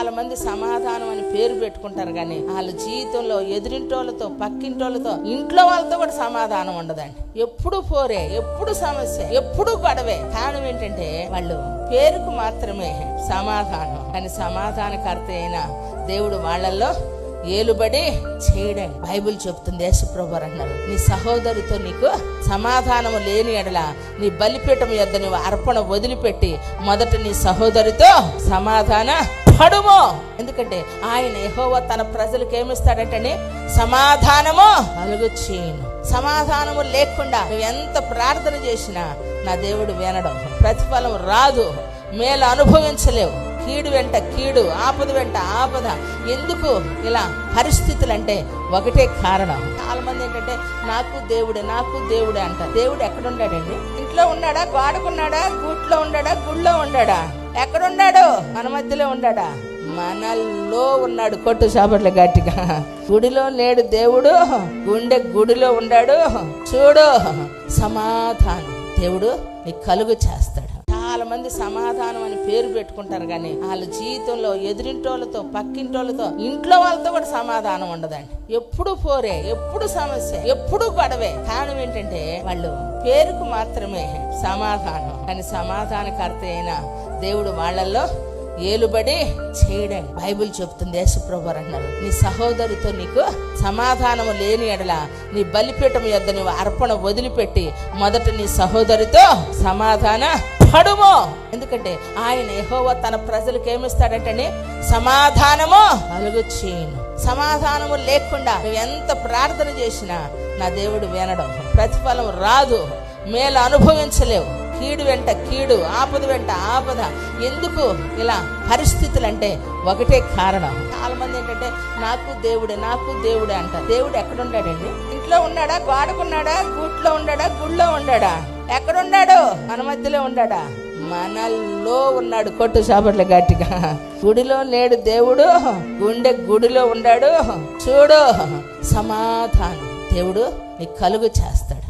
చాలా మంది సమాధానం అని పేరు పెట్టుకుంటారు కానీ వాళ్ళ జీవితంలో ఎదురింటోళ్ళతో పక్కింటోళ్ళతో ఇంట్లో వాళ్ళతో కూడా సమాధానం ఉండదండి. ఎప్పుడు పోరే, ఎప్పుడు సమస్య, ఎప్పుడు గొడవే. కారణం ఏంటంటే వాళ్ళు పేరుకు మాత్రమే సమాధానం, కానీ సమాధానకర్త అయిన దేవుడు వాళ్ళల్లో ఏలుబడి చేయడం బైబిల్ చెప్తుంది. యేసుప్రభు అన్నారు, నీ సహోదరితో నీకు సమాధానము లేని ఎడల నీ బలిపీఠం యొద్ద నీవు అర్పణ వదిలిపెట్టి మొదట నీ సహోదరితో సమాధాన పడుము. ఎందుకంటే ఆయన యెహోవా తన ప్రజలకు ఏమిస్తాడంటే సమాధానము కలుగచేయును. సమాధానము లేకుండా నువ్వు ఎంత ప్రార్థన చేసినా నా దేవుడు వినడం, ప్రతిఫలం రాదు, మేలు అనుభవించలేవు. కీడు వెంట కీడు, ఆపద వెంట ఆపద. ఎందుకు ఇలా పరిస్థితులు అంటే ఒకటే కారణం. చాలా మంది ఏంటంటే నాకు దేవుడే అంటారు. దేవుడు ఎక్కడున్నాడండి? ఇంట్లో ఉన్నాడా? గాడుకున్నాడా? గూట్లో ఉన్నాడా? గుళ్ళో ఉన్నాడా? ఎక్కడున్నాడు? మన మధ్యలో ఉన్నాడా? మనల్లో ఉన్నాడు. కొట్టు చాపట్ల గట్టిగా. గుడిలో లేడు దేవుడు, గుండె గుడిలో ఉన్నాడు. చూడు, సమాధానం దేవుడు నీకు కలుగు చేస్తాడు. చాలా మంది సమాధానం అని పేరు పెట్టుకుంటారు కానీ వాళ్ళ జీవితంలో ఎదురింటోళ్ళతో పక్కింటోళ్ళతో ఇంట్లో వాళ్ళతో కూడా సమాధానం ఉండదండి. ఎప్పుడు పోరే, ఎప్పుడు సమస్య, ఎప్పుడు గొడవే. కారణం ఏంటంటే వాళ్ళు పేరుకు మాత్రమే సమాధానం, కానీ సమాధానకర్త అయిన దేవుడు వాళ్ళల్లో ఏలుబడి చేయడం బైబిల్ చెప్తుంది. యేసుప్రభు అన్నారు, నీ సహోదరితో నీకు సమాధానము లేని ఎడల నీ బలిపీఠం యొద్ద నీవు అర్పణ వదిలిపెట్టి మొదట నీ సహోదరితో సమాధాన పడుము. ఎందుకంటే ఆయన యెహోవా తన ప్రజలకు ఏమిస్తాడంటే సమాధానము కలుగచేయును. సమాధానము లేకుండా నువ్వు ఎంత ప్రార్థన చేసినా నా దేవుడు వినడం, ప్రతిఫలం రాదు, మేలు అనుభవించలేవు. కీడు వెంట కీడు, ఆపద వెంట ఆపద. ఎందుకు ఇలా పరిస్థితులు అంటే ఒకటే కారణం. చాలా మంది ఏంటంటే నాకు దేవుడే అంటారు. దేవుడు ఎక్కడున్నాడండి? ఇంట్లో ఉన్నాడా? గాడుకున్నాడా? గూట్లో ఉన్నాడా? గుళ్ళో ఉన్నాడా? ఎక్కడున్నాడు? మన మధ్యలో ఉన్నాడా? మనల్లో ఉన్నాడు. కొట్టు చాపట్ల గట్టిగా. గుడిలో లేడు దేవుడు, గుండె గుడిలో ఉన్నాడు. చూడు, సమాధానం దేవుడు నీకు కలుగు చేస్తాడు.